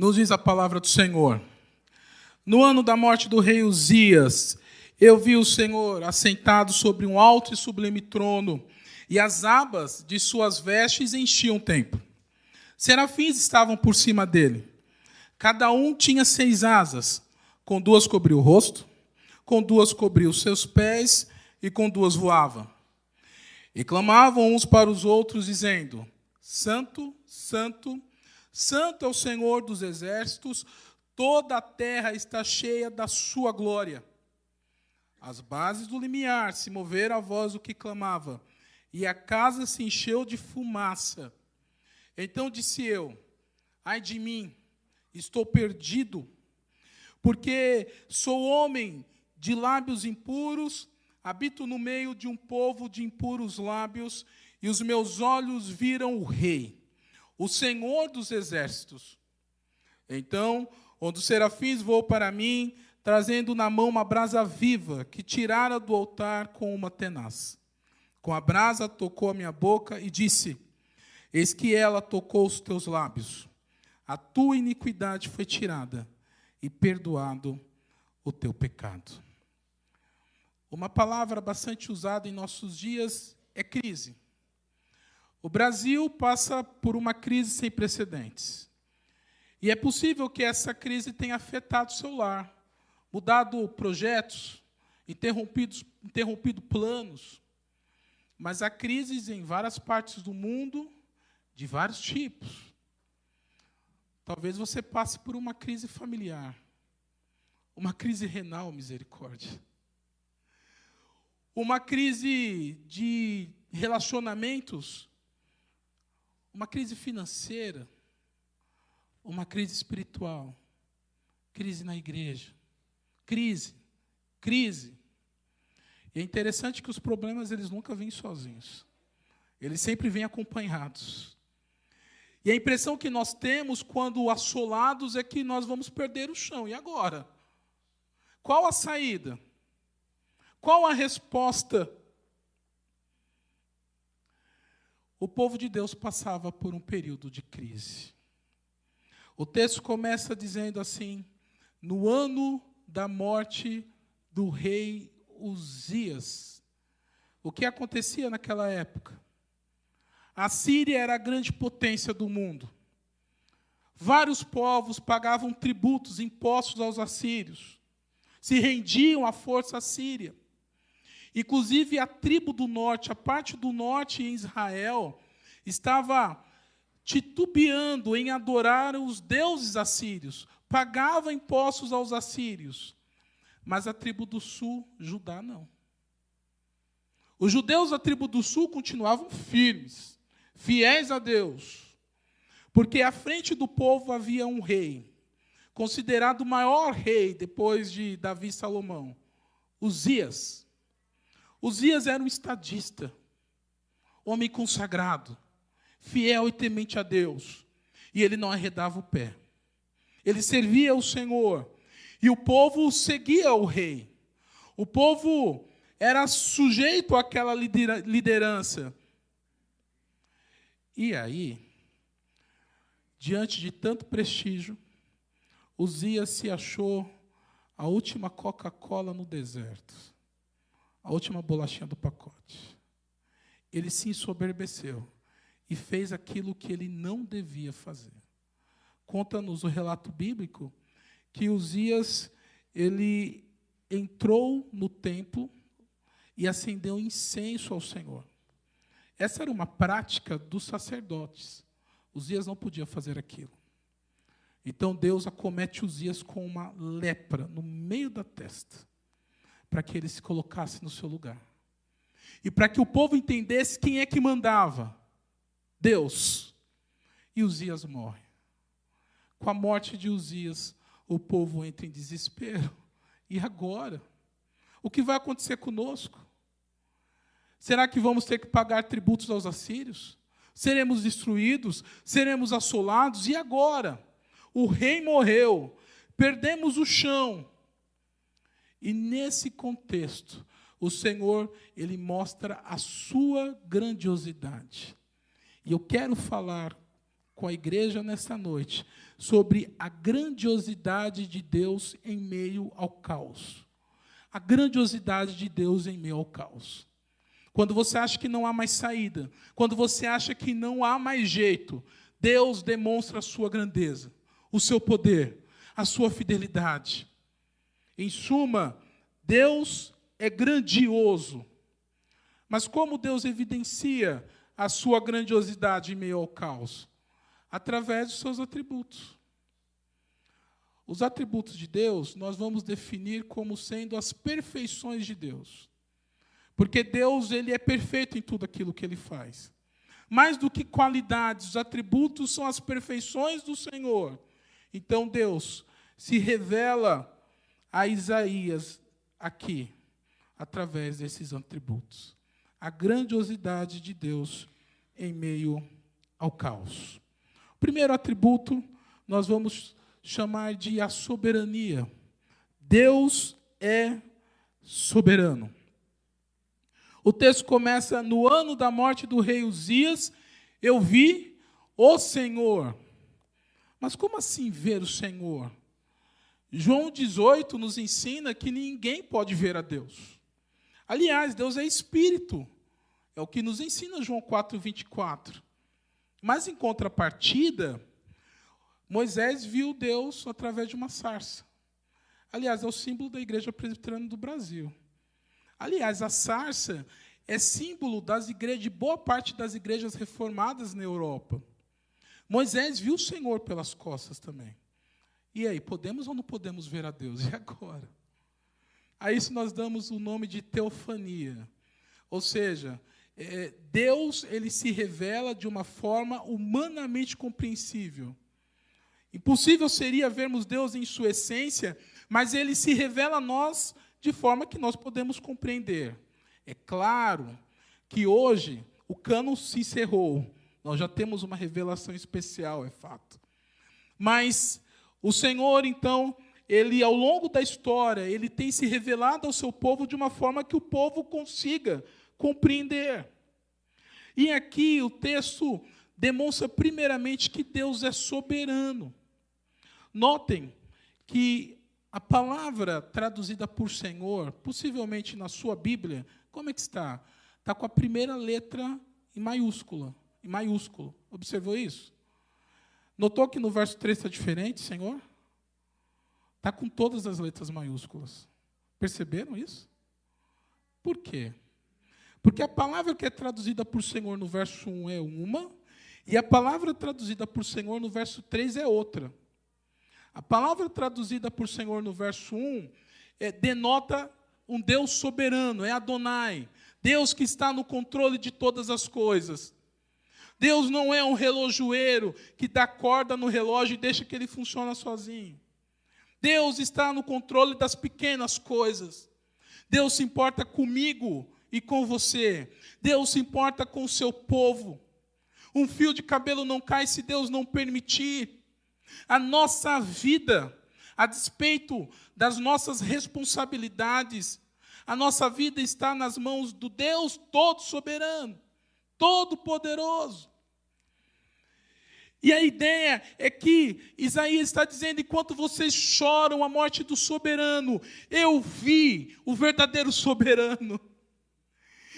Nos diz a palavra do Senhor. No ano da morte do rei Uzias, eu vi o Senhor assentado sobre um alto e sublime trono, e as abas de suas vestes enchiam o templo. Serafins estavam por cima dele. Cada um tinha 6 asas, com 2 cobria o rosto, com 2 cobria os seus pés, e com 2 voava. E clamavam uns para os outros, dizendo: Santo, Santo, Santo é o Senhor dos exércitos, toda a terra está cheia da sua glória. As bases do limiar se moveram à voz do que clamava, e a casa se encheu de fumaça. Então disse eu: ai de mim, estou perdido, porque sou homem de lábios impuros, habito no meio de um povo de impuros lábios, e os meus olhos viram o Rei, o Senhor dos exércitos. Então, um dos serafins voou para mim, trazendo na mão uma brasa viva, que tirara do altar com uma tenaz. Com a brasa tocou a minha boca e disse: eis que ela tocou os teus lábios. A tua iniquidade foi tirada, e perdoado o teu pecado. Uma palavra bastante usada em nossos dias é crise. O Brasil passa por uma crise sem precedentes. E é possível que essa crise tenha afetado o seu lar, mudado projetos, interrompido planos. Mas há crises em várias partes do mundo, de vários tipos. Talvez você passe por uma crise familiar, uma crise renal, misericórdia. Uma crise de relacionamentos, uma crise financeira, uma crise espiritual, crise na igreja, crise. E é interessante que os problemas eles nunca vêm sozinhos, eles sempre vêm acompanhados. E a impressão que nós temos quando assolados é que nós vamos perder o chão. E agora? Qual a saída? Qual a resposta? O povo de Deus passava por um período de crise. O texto começa dizendo assim: no ano da morte do rei Uzias. O que acontecia naquela época? A Síria era a grande potência do mundo. Vários povos pagavam tributos, impostos aos assírios. Se rendiam à força assíria. Inclusive, a tribo do norte, a parte do norte em Israel, estava titubeando em adorar os deuses assírios. Pagava impostos aos assírios. Mas a tribo do sul, Judá, não. Os judeus da tribo do sul continuavam firmes, fiéis a Deus. Porque à frente do povo havia um rei, considerado o maior rei depois de Davi e Salomão, Uzias. Uzias era um estadista, homem consagrado, fiel e temente a Deus. E ele não arredava o pé. Ele servia ao Senhor. E o povo seguia o rei. O povo era sujeito àquela liderança. E aí, diante de tanto prestígio, Uzias se achou a última Coca-Cola no deserto. A última bolachinha do pacote. Ele se ensoberbeceu e fez aquilo que ele não devia fazer. Conta-nos o relato bíblico que Uzias, ele entrou no templo e acendeu incenso ao Senhor. Essa era uma prática dos sacerdotes. Uzias não podia fazer aquilo. Então Deus acomete Uzias com uma lepra no meio da testa, para que ele se colocasse no seu lugar. E para que o povo entendesse quem é que mandava. Deus. E Uzias morre. Com a morte de Uzias, o povo entra em desespero. E agora? O que vai acontecer conosco? Será que vamos ter que pagar tributos aos assírios? Seremos destruídos? Seremos assolados? E agora? O rei morreu. Perdemos o chão. E nesse contexto, o Senhor, ele mostra a sua grandiosidade. E eu quero falar com a igreja nesta noite sobre a grandiosidade de Deus em meio ao caos. A grandiosidade de Deus em meio ao caos. Quando você acha que não há mais saída, quando você acha que não há mais jeito, Deus demonstra a sua grandeza, o seu poder, a sua fidelidade. Em suma, Deus é grandioso. Mas como Deus evidencia a sua grandiosidade em meio ao caos? Através dos seus atributos. Os atributos de Deus nós vamos definir como sendo as perfeições de Deus. Porque Deus, ele é perfeito em tudo aquilo que ele faz. Mais do que qualidades, os atributos são as perfeições do Senhor. Então Deus se revela a Isaías aqui, através desses atributos. A grandiosidade de Deus em meio ao caos. O primeiro atributo nós vamos chamar de a soberania. Deus é soberano. O texto começa: no ano da morte do rei Uzias, eu vi o Senhor. Mas como assim ver o Senhor? João 18 nos ensina que ninguém pode ver a Deus. Aliás, Deus é espírito. É o que nos ensina João 4:24. Mas em contrapartida, Moisés viu Deus através de uma sarça. Aliás, é o símbolo da Igreja Presbiteriana do Brasil. Aliás, a sarça é símbolo de boa parte das igrejas reformadas na Europa. Moisés viu o Senhor pelas costas também. E aí, podemos ou não podemos ver a Deus? E agora? A isso nós damos o nome de teofania. Ou seja, Deus ele se revela de uma forma humanamente compreensível. Impossível seria vermos Deus em sua essência, mas ele se revela a nós de forma que nós podemos compreender. É claro que hoje o cânon se encerrou. Nós já temos uma revelação especial, é fato. Mas o Senhor, então, ele ao longo da história, ele tem se revelado ao seu povo de uma forma que o povo consiga compreender. E aqui o texto demonstra primeiramente que Deus é soberano. Notem que a palavra traduzida por Senhor, possivelmente na sua Bíblia, como é que está? Está com a primeira letra em maiúsculo. Observou isso? Notou que no verso 3 está diferente, Senhor? Está com todas as letras maiúsculas. Perceberam isso? Por quê? Porque a palavra que é traduzida por Senhor no verso 1 é uma, e a palavra traduzida por Senhor no verso 3 é outra. A palavra traduzida por Senhor no verso 1 denota um Deus soberano, é Adonai. Deus que está no controle de todas as coisas. Deus não é um relojoeiro que dá corda no relógio e deixa que ele funcione sozinho. Deus está no controle das pequenas coisas. Deus se importa comigo e com você. Deus se importa com o seu povo. Um fio de cabelo não cai se Deus não permitir. A nossa vida, a despeito das nossas responsabilidades, a nossa vida está nas mãos do Deus todo-soberano, todo-poderoso. E a ideia é que Isaías está dizendo: enquanto vocês choram a morte do soberano, eu vi o verdadeiro soberano.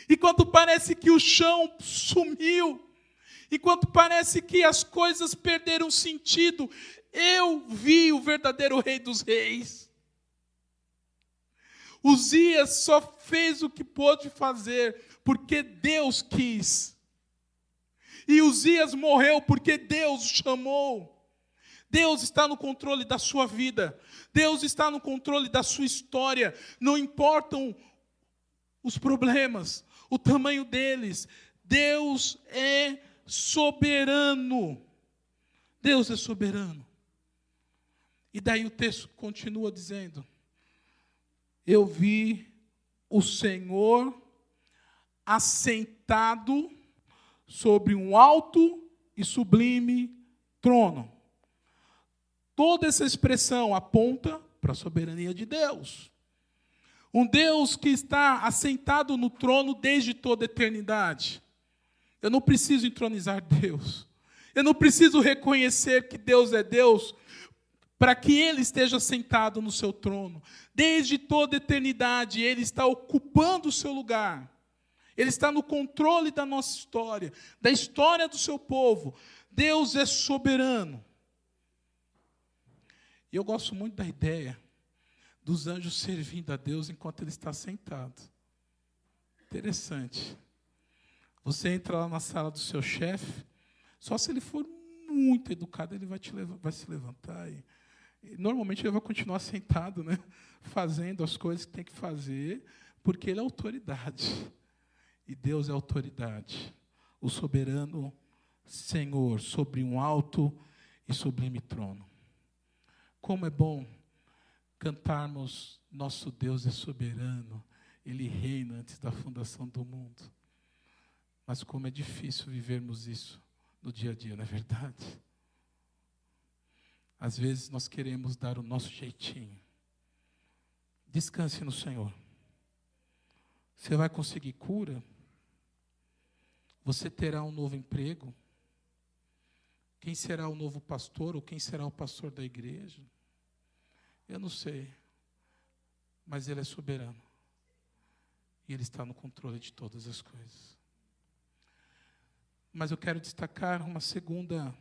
Enquanto parece que o chão sumiu, enquanto parece que as coisas perderam sentido, eu vi o verdadeiro Rei dos Reis. Uzias só fez o que pôde fazer porque Deus quis. E Uzias morreu porque Deus o chamou. Deus está no controle da sua vida. Deus está no controle da sua história. Não importam os problemas, o tamanho deles. Deus é soberano. Deus é soberano. E daí o texto continua dizendo: eu vi o Senhor assentado sobre um alto e sublime trono. Toda essa expressão aponta para a soberania de Deus. Um Deus que está assentado no trono desde toda a eternidade. Eu não preciso entronizar Deus. Eu não preciso reconhecer que Deus é Deus para que Ele esteja sentado no seu trono. Desde toda a eternidade, Ele está ocupando o seu lugar. Ele está no controle da nossa história, da história do seu povo. Deus é soberano. E eu gosto muito da ideia dos anjos servindo a Deus enquanto Ele está sentado. Interessante. Você entra lá na sala do seu chefe, só se ele for muito educado, ele vai se levantar. E normalmente ele vai continuar sentado, né? Fazendo as coisas que tem que fazer, porque ele é autoridade. E Deus é autoridade. O soberano Senhor, sobre um alto e sublime trono. Como é bom cantarmos, nosso Deus é soberano, Ele reina antes da fundação do mundo. Mas como é difícil vivermos isso no dia a dia, não é verdade? Às vezes nós queremos dar o nosso jeitinho. Descanse no Senhor. Você vai conseguir cura? Você terá um novo emprego? Quem será o novo pastor ou quem será o pastor da igreja? Eu não sei, mas Ele é soberano. E Ele está no controle de todas as coisas. Mas eu quero destacar uma segunda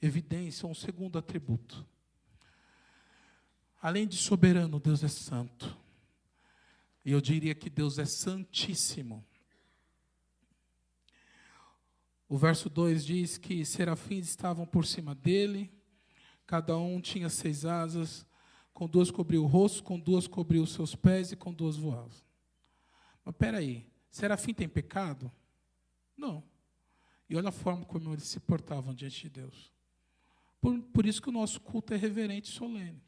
evidência, um segundo atributo. Além de soberano, Deus é santo. E eu diria que Deus é santíssimo. O verso 2 diz que serafins estavam por cima dele, cada um tinha 6 asas, com 2 cobriu o rosto, com 2 cobriu os seus pés e com 2 voavam. Mas espera aí, serafim tem pecado? Não. E olha a forma como eles se portavam diante de Deus. Por isso que o nosso culto é reverente e solene.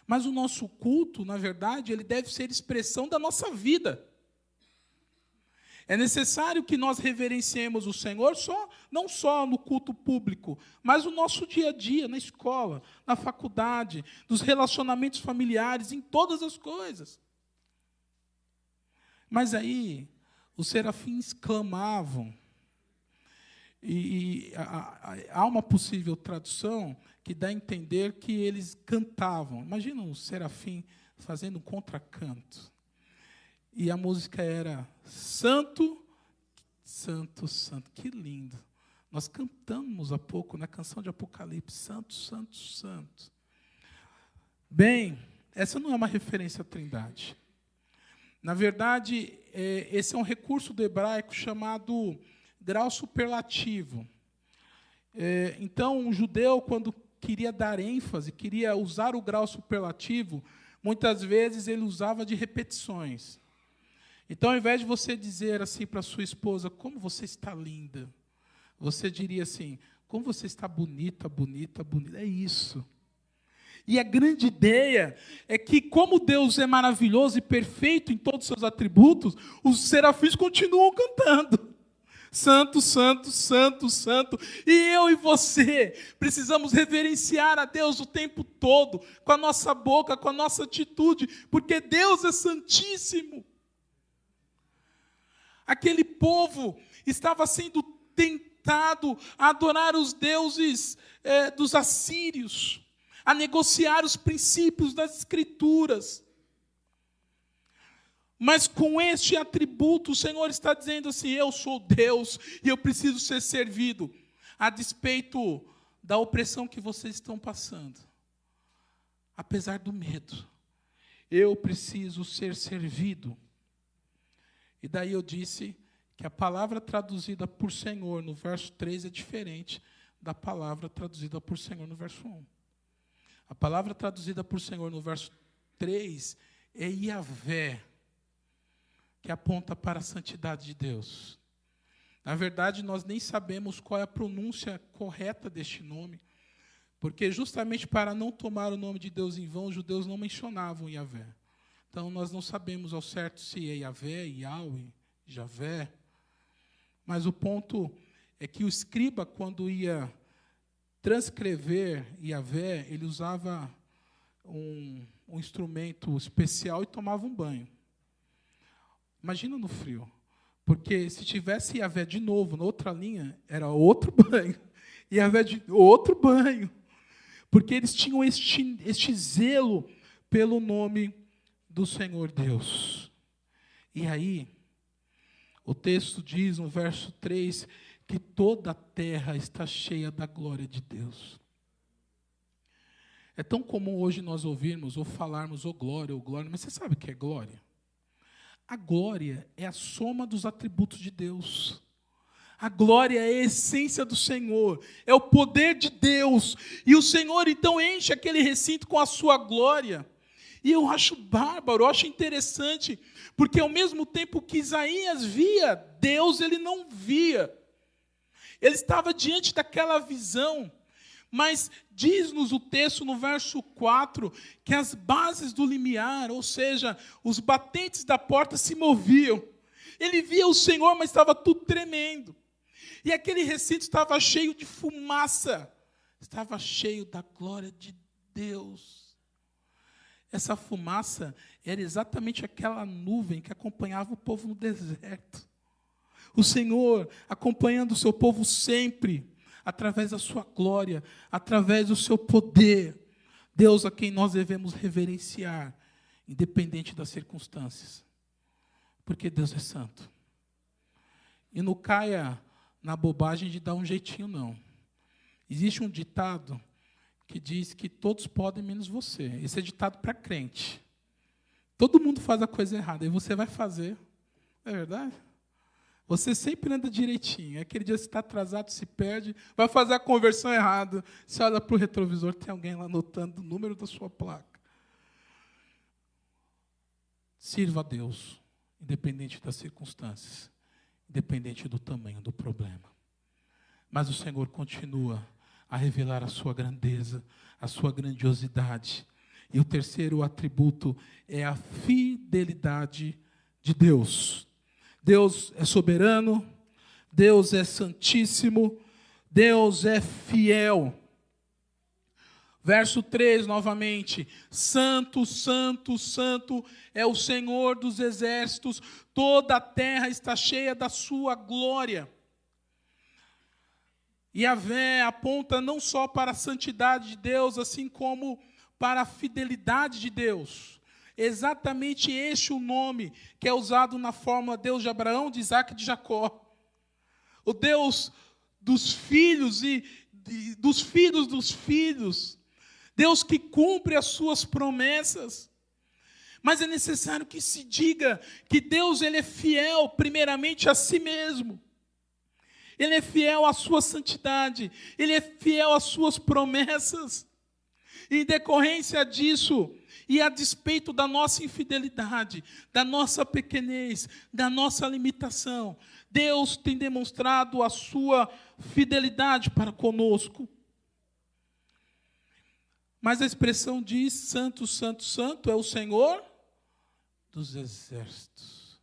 Mas o nosso culto, na verdade, ele deve ser expressão da nossa vida. É necessário que nós reverenciemos o Senhor não só no culto público, mas no nosso dia a dia, na escola, na faculdade, nos relacionamentos familiares, em todas as coisas. Mas aí, os serafins clamavam, e há uma possível tradução que dá a entender que eles cantavam. Imagina um serafim fazendo um contracanto. E a música era Santo, Santo, Santo. Que lindo. Nós cantamos há pouco na canção de Apocalipse, Santo, Santo, Santo. Bem, essa não é uma referência à Trindade. Na verdade, esse é um recurso do hebraico chamado grau superlativo. Então, um judeu, quando queria dar ênfase, queria usar o grau superlativo, muitas vezes ele usava de repetições. Então, ao invés de você dizer assim para sua esposa, como você está linda, você diria assim, como você está bonita, bonita, bonita. É isso. E a grande ideia é que, como Deus é maravilhoso e perfeito em todos os seus atributos, os serafins continuam cantando. Santo, santo, santo, santo. E eu e você precisamos reverenciar a Deus o tempo todo, com a nossa boca, com a nossa atitude, porque Deus é santíssimo. Aquele povo estava sendo tentado a adorar os deuses dos assírios, a negociar os princípios das Escrituras. Mas com este atributo, o Senhor está dizendo assim, eu sou Deus e eu preciso ser servido, a despeito da opressão que vocês estão passando. Apesar do medo, eu preciso ser servido. E daí eu disse que a palavra traduzida por Senhor no verso 3 é diferente da palavra traduzida por Senhor no verso 1. A palavra traduzida por Senhor no verso 3 é Yahvé, que aponta para a santidade de Deus. Na verdade, nós nem sabemos qual é a pronúncia correta deste nome, porque justamente para não tomar o nome de Deus em vão, os judeus não mencionavam Yahvé. Então, nós não sabemos ao certo se é Yahvé, Yahweh, Javé. Mas o ponto é que o escriba, quando ia transcrever Yahvé, ele usava um instrumento especial e tomava um banho. Imagina no frio. Porque se tivesse Yahvé de novo, na outra linha, era outro banho. E ao invés de outro banho. Porque eles tinham este zelo pelo nome do Senhor Deus. E aí, o texto diz no verso 3 que toda a terra está cheia da glória de Deus. É tão comum hoje nós ouvirmos ou falarmos glória, mas você sabe o que é glória? A glória é a soma dos atributos de Deus. A glória é a essência do Senhor, é o poder de Deus. E o Senhor então enche aquele recinto com a sua glória. E eu acho bárbaro, eu acho interessante, porque ao mesmo tempo que Isaías via Deus, ele não via. Ele estava diante daquela visão. Mas diz-nos o texto no verso 4 que as bases do limiar, ou seja, os batentes da porta se moviam. Ele via o Senhor, mas estava tudo tremendo. E aquele recinto estava cheio de fumaça, estava cheio da glória de Deus. Essa fumaça era exatamente aquela nuvem que acompanhava o povo no deserto. O Senhor acompanhando o seu povo sempre, através da sua glória, através do seu poder. Deus a quem nós devemos reverenciar, independente das circunstâncias. Porque Deus é santo. E não caia na bobagem de dar um jeitinho, não. Existe um ditado que diz que todos podem menos você. Esse é ditado para crente. Todo mundo faz a coisa errada, e você vai fazer. É verdade? Você sempre anda direitinho. Aquele dia você está atrasado, se perde, vai fazer a conversão errada. Você olha para o retrovisor, tem alguém lá anotando o número da sua placa. Sirva a Deus, independente das circunstâncias, independente do tamanho do problema. Mas o Senhor continua a revelar a sua grandeza, a sua grandiosidade. E o terceiro atributo é a fidelidade de Deus. Deus é soberano, Deus é santíssimo, Deus é fiel. Verso 3, novamente. Santo, santo, santo é o Senhor dos exércitos, toda a terra está cheia da sua glória. Yahvé aponta não só para a santidade de Deus, assim como para a fidelidade de Deus. Exatamente este o nome que é usado na fórmula Deus de Abraão, de Isaac e de Jacó. O Deus dos filhos e dos filhos dos filhos. Deus que cumpre as suas promessas. Mas é necessário que se diga que Deus ele é fiel primeiramente a si mesmo. Ele é fiel à sua santidade. Ele é fiel às suas promessas. E em decorrência disso, e a despeito da nossa infidelidade, da nossa pequenez, da nossa limitação, Deus tem demonstrado a sua fidelidade para conosco. Mas a expressão diz, santo, santo, santo é o Senhor dos exércitos.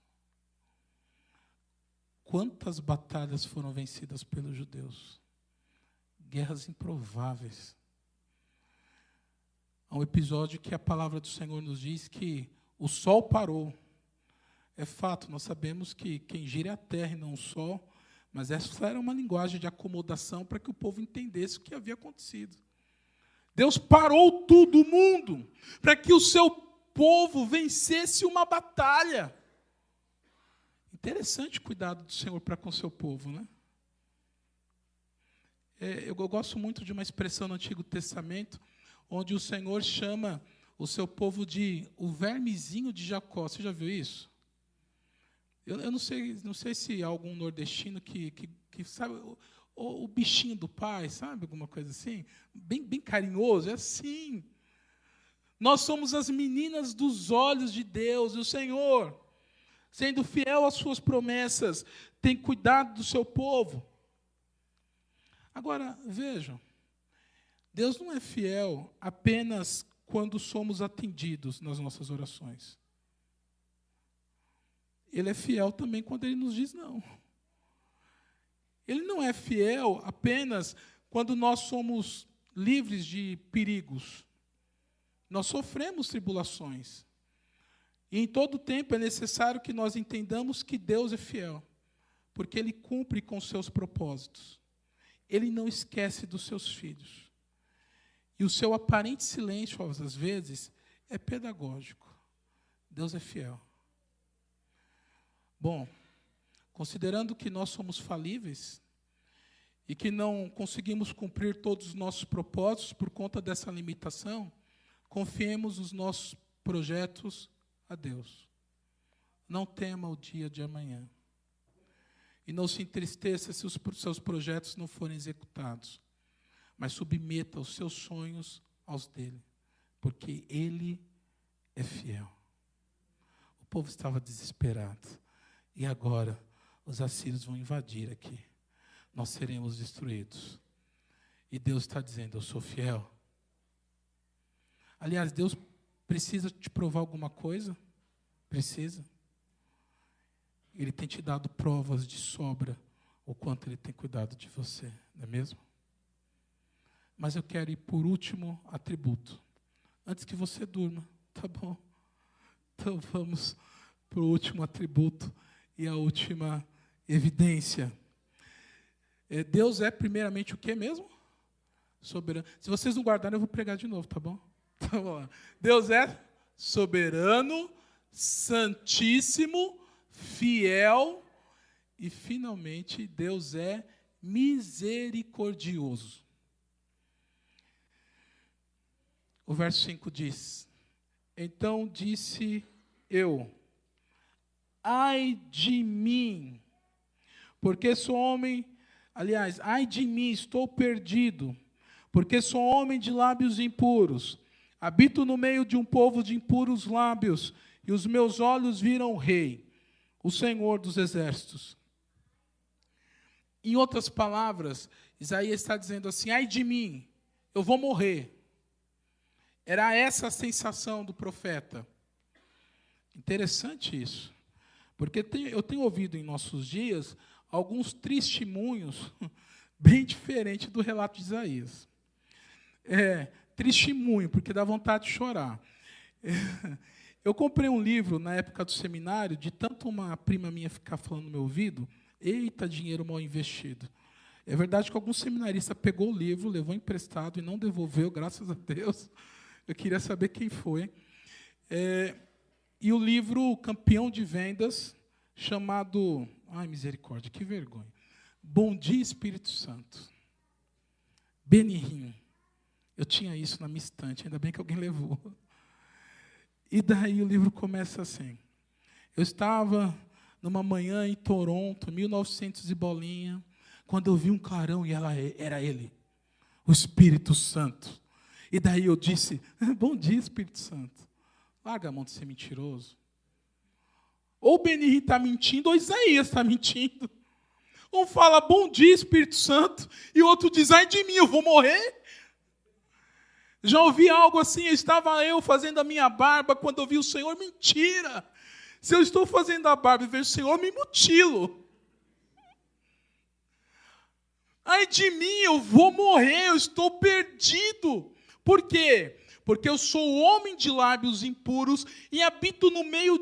Quantas batalhas foram vencidas pelos judeus? Guerras improváveis. Há um episódio que a palavra do Senhor nos diz que o sol parou. É fato, nós sabemos que quem gira é a terra e não o sol, mas essa era uma linguagem de acomodação para que o povo entendesse o que havia acontecido. Deus parou tudo, o mundo, para que o seu povo vencesse uma batalha. Interessante o cuidado do Senhor para com o seu povo, né? Eu gosto muito de uma expressão no Antigo Testamento, onde o Senhor chama o seu povo de o vermezinho de Jacó. Você já viu isso? Eu não sei se há algum nordestino que sabe, o bichinho do pai, sabe? Alguma coisa assim, bem carinhoso, é assim. Nós somos as meninas dos olhos de Deus, e o Senhor, sendo fiel às suas promessas, tem cuidado do seu povo. Agora, vejam, Deus não é fiel apenas quando somos atendidos nas nossas orações. Ele é fiel também quando Ele nos diz não. Ele não é fiel apenas quando nós somos livres de perigos. Nós sofremos tribulações. E em todo tempo é necessário que nós entendamos que Deus é fiel, porque Ele cumpre com os seus propósitos. Ele não esquece dos seus filhos. E o seu aparente silêncio, às vezes, é pedagógico. Deus é fiel. Bom, considerando que nós somos falíveis e que não conseguimos cumprir todos os nossos propósitos por conta dessa limitação, confiemos os nossos projetos a Deus. Não tema o dia de amanhã. E não se entristeça se os seus projetos não forem executados. Mas submeta os seus sonhos aos dele. Porque ele é fiel. O povo estava desesperado. E agora os assírios vão invadir aqui. Nós seremos destruídos. E Deus está dizendo, eu sou fiel. Aliás, Deus precisa te provar alguma coisa? Precisa. Ele tem te dado provas de sobra o quanto Ele tem cuidado de você, não é mesmo? Mas eu quero ir por último atributo. Antes que você durma, tá bom? Então vamos para o último atributo e a última evidência. Deus é primeiramente o quê mesmo? Soberano. Se vocês não guardarem, eu vou pregar de novo, tá bom? Então vamos lá. Deus é soberano, santíssimo, fiel e, finalmente, Deus é misericordioso. O verso 5 diz, então disse eu, ai de mim, porque sou homem, aliás, ai de mim, estou perdido, porque sou homem de lábios impuros, habito no meio de um povo de impuros lábios, e os meus olhos viram o Rei, o Senhor dos exércitos. Em outras palavras, Isaías está dizendo assim, ai de mim, eu vou morrer. Era essa a sensação do profeta. Interessante isso. Porque eu tenho ouvido em nossos dias alguns testemunhos bem diferentes do relato de Isaías. Testemunho, porque dá vontade de chorar. Eu comprei um livro na época do seminário, de tanto uma prima minha ficar falando no meu ouvido, eita, dinheiro mal investido. É verdade que algum seminarista pegou o livro, levou emprestado e não devolveu, graças a Deus. Eu queria saber quem foi. E o livro campeão de vendas, chamado... Ai, misericórdia, que vergonha. Bom Dia, Espírito Santo. Benihim. Eu tinha isso na minha estante, ainda bem que alguém levou. E daí o livro começa assim. Eu estava numa manhã em Toronto, 1900 e bolinha, quando eu vi um clarão e era ele, o Espírito Santo. E daí eu disse, bom dia, Espírito Santo. Larga a mão de ser mentiroso. Ou o Benihim está mentindo, ou Isaías está mentindo. Um fala, bom dia, Espírito Santo, e o outro diz, ai de mim, eu vou morrer. Já ouvi algo assim, estava eu fazendo a minha barba, quando eu vi o Senhor, mentira. Se eu estou fazendo a barba e vejo o Senhor, me mutilo. Ai de mim, eu vou morrer, eu estou perdido. Por quê? Porque eu sou homem de lábios impuros e habito no meio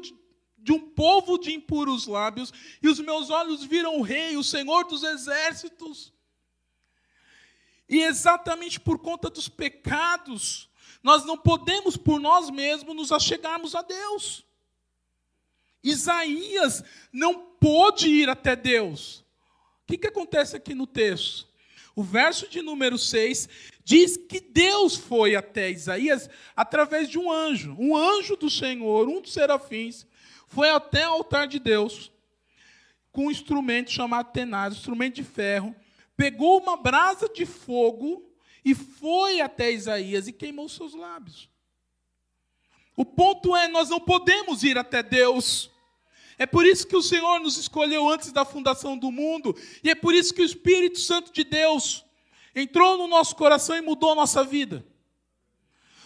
de um povo de impuros lábios, e os meus olhos viram o Rei, o Senhor dos exércitos. E exatamente por conta dos pecados, nós não podemos por nós mesmos nos achegarmos a Deus. Isaías não pôde ir até Deus. O que acontece aqui no texto? O verso de número 6 diz que Deus foi até Isaías através de um anjo do Senhor, um dos serafins, foi até o altar de Deus, com um instrumento chamado tenaz, um instrumento de ferro, pegou uma brasa de fogo e foi até Isaías e queimou seus lábios. O ponto é, nós não podemos ir até Deus. É por isso que o Senhor nos escolheu antes da fundação do mundo, e é por isso que o Espírito Santo de Deus entrou no nosso coração e mudou a nossa vida.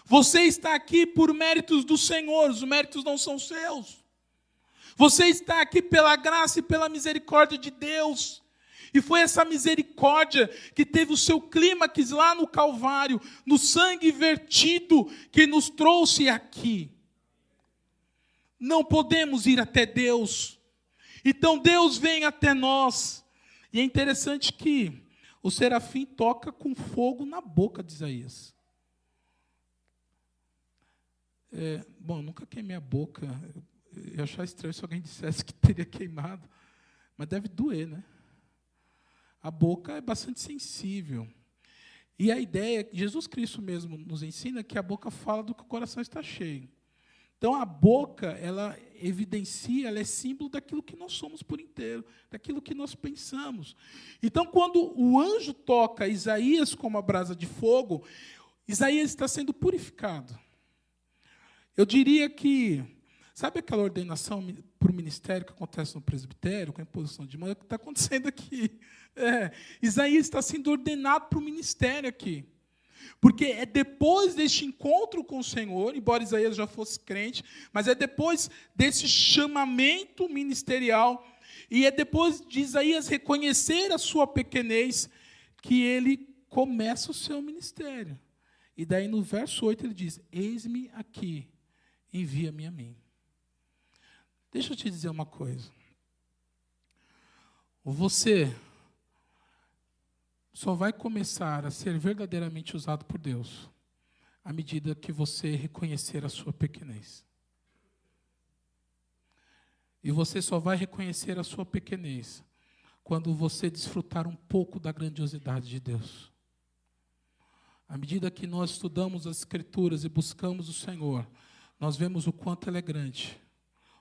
Você está aqui por méritos do Senhor, os méritos não são seus. Você está aqui pela graça e pela misericórdia de Deus. E foi essa misericórdia que teve o seu clímax lá no Calvário, no sangue vertido, que nos trouxe aqui. Não podemos ir até Deus. Então Deus vem até nós. E é interessante que o serafim toca com fogo na boca de Isaías. Bom, nunca queimei a boca. Eu ia achar estranho se alguém dissesse que teria queimado. Mas deve doer, né? A boca é bastante sensível. E a ideia, Jesus Cristo mesmo nos ensina que a boca fala do que o coração está cheio. Então, a boca, ela evidencia, ela é símbolo daquilo que nós somos por inteiro, daquilo que nós pensamos. Então, quando o anjo toca Isaías como a brasa de fogo, Isaías está sendo purificado. Eu diria que, sabe aquela ordenação para o ministério que acontece no presbitério, com a imposição de mão? É o que está acontecendo aqui. Isaías está sendo ordenado para o ministério aqui. Porque é depois deste encontro com o Senhor, embora Isaías já fosse crente, mas é depois desse chamamento ministerial, e é depois de Isaías reconhecer a sua pequenez, que ele começa o seu ministério. E daí no verso 8 ele diz: eis-me aqui, envia-me a mim. Deixa eu te dizer uma coisa. Você só vai começar a ser verdadeiramente usado por Deus à medida que você reconhecer a sua pequenez. E você só vai reconhecer a sua pequenez quando você desfrutar um pouco da grandiosidade de Deus. À medida que nós estudamos as Escrituras e buscamos o Senhor, nós vemos o quanto Ele é grande,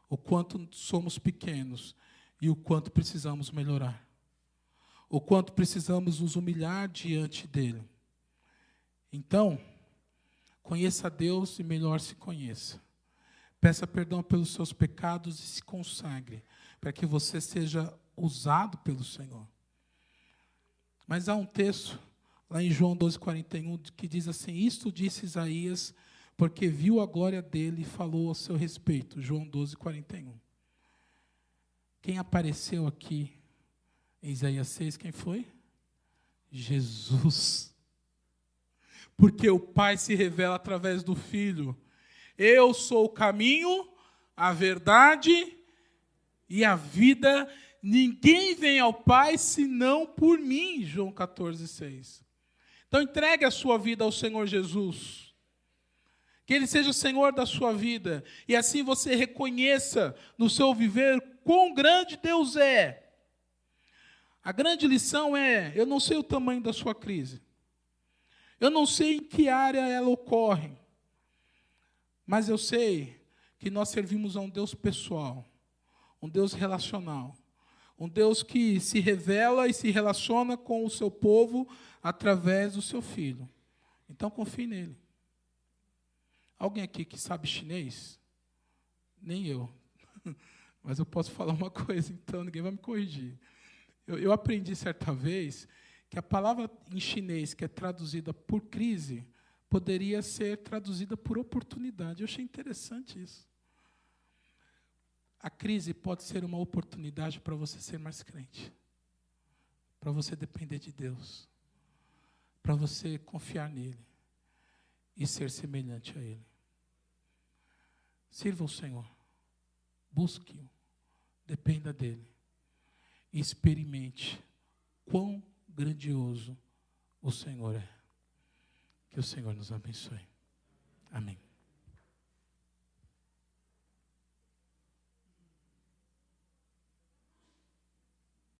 o quanto somos pequenos e o quanto precisamos melhorar. O quanto precisamos nos humilhar diante dEle. Então, conheça a Deus e melhor se conheça. Peça perdão pelos seus pecados e se consagre, para que você seja usado pelo Senhor. Mas há um texto, lá em João 12:41, que diz assim: isto disse Isaías, porque viu a glória dele e falou a seu respeito. João 12:41. Quem apareceu aqui em Isaías 6, quem foi? Jesus. Porque o Pai se revela através do Filho. Eu sou o caminho, a verdade e a vida. Ninguém vem ao Pai senão por mim. João 14:6. Então entregue a sua vida ao Senhor Jesus. Que Ele seja o Senhor da sua vida. E assim você reconheça no seu viver quão grande Deus é. A grande lição é: eu não sei o tamanho da sua crise. Eu não sei em que área ela ocorre. Mas eu sei que nós servimos a um Deus pessoal, um Deus relacional, um Deus que se revela e se relaciona com o seu povo através do seu Filho. Então confie nele. Alguém aqui que sabe chinês? Nem eu. Mas eu posso falar uma coisa, então ninguém vai me corrigir. Eu aprendi certa vez que a palavra em chinês que é traduzida por crise poderia ser traduzida por oportunidade. Eu achei interessante isso. A crise pode ser uma oportunidade para você ser mais crente, para você depender de Deus, para você confiar nele e ser semelhante a Ele. Sirva o Senhor, busque-o, dependa dele. E experimente quão grandioso o Senhor é. Que o Senhor nos abençoe. Amém.